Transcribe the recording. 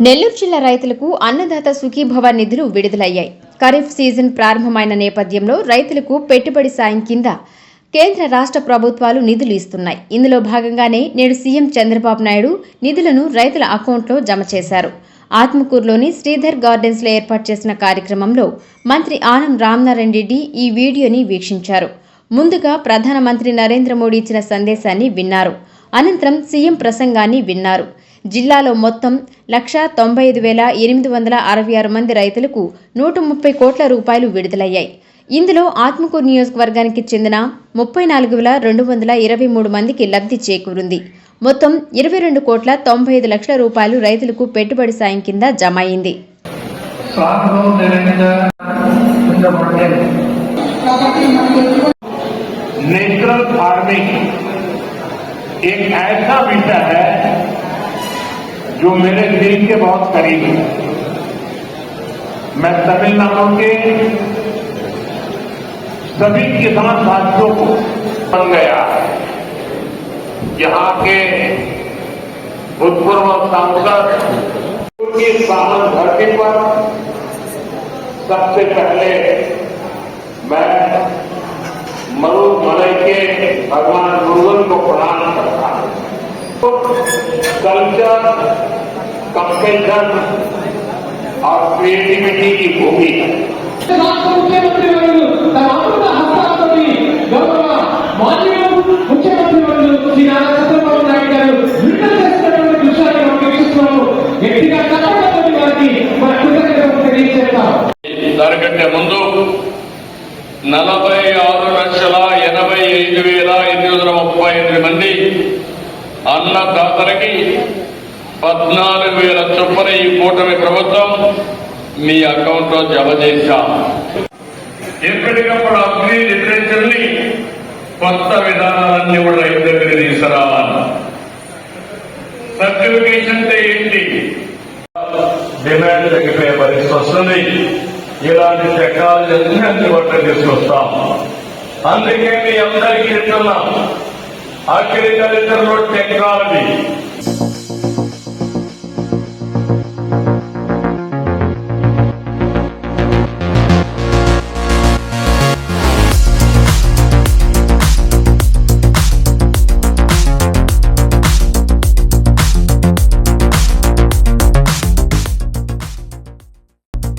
నెల్లూరు జిల్లా రైతులకు అన్నదాత సుఖీభవ నిధులు విడుదలయ్యాయి. ఖరీఫ్ సీజన్ ప్రారంభమైన నేపథ్యంలో రైతులకు పెట్టుబడి సాయం కింద కేంద్ర రాష్ట్ర ప్రభుత్వాలు నిధులు ఇస్తున్నాయి. ఇందులో భాగంగానే నేడు సీఎం చంద్రబాబు నాయుడు నిధులను రైతుల అకౌంట్లో జమ చేశారు. ఆత్మకూరులోని శ్రీధర్ గార్డెన్స్ లో ఏర్పాటు చేసిన కార్యక్రమంలో మంత్రి ఆనం రామనారాయణ రెడ్డి ఈ వీడియోని వీక్షించారు. ముందుగా ప్రధానమంత్రి నరేంద్ర మోడీ ఇచ్చిన సందేశాన్ని విన్నారు. అనంతరం సీఎం ప్రసంగాన్ని విన్నారు. జిల్లాలో మొత్తం 195,866 మంది రైతులకు 130 కోట్ల రూపాయలు విడుదలయ్యాయి. ఇందులో ఆత్మకూరు నియోజకవర్గానికి చెందిన 34,223 మందికి లబ్ధి చేకూరింది. మొత్తం 22,95,00,000 రూపాయలు రైతులకు పెట్టుబడి సాయం కింద జమ అయింది. नेचुरल फार्मिंग एक ऐसा विषय है जो मेरे दिल के बहुत करीब है। मैं तमिलनाडु के सभी किसान साथियों को बन गया। यहाँ के भूतपूर्व सांसद की सामन धरती पर सबसे पहले मैं मरुमलई के भगवान मुरुगन को प्रणाम करता हूं। कल्चर, कंपेशन और क्रिएटिविटी की भूमि है। దానికంటే ముందు 46,85,835 మంది అన్నదాతలకి 14,000 చొప్పున ఈ కూటమి ప్రభుత్వం మీ అకౌంట్ లో జమ చేశాం. ఎప్పటికప్పుడు అగ్రి లిటరేచర్ ని కొత్త విధానాలన్నీ కూడా రైతు దగ్గరికి తీసుకురావాలి. సర్టిఫికేషన్ అంటే ఏంటి? డిమాండ్ తగ్గిపోయే పరిస్థితి వస్తుంది. ఇలాంటి టెక్నాలజీ అందుబాటులో తీసుకొస్తాం. అందుకే మీ అందరికీ చెప్తున్నాం, అగ్రికల్చర్ లో టెక్నాలజీ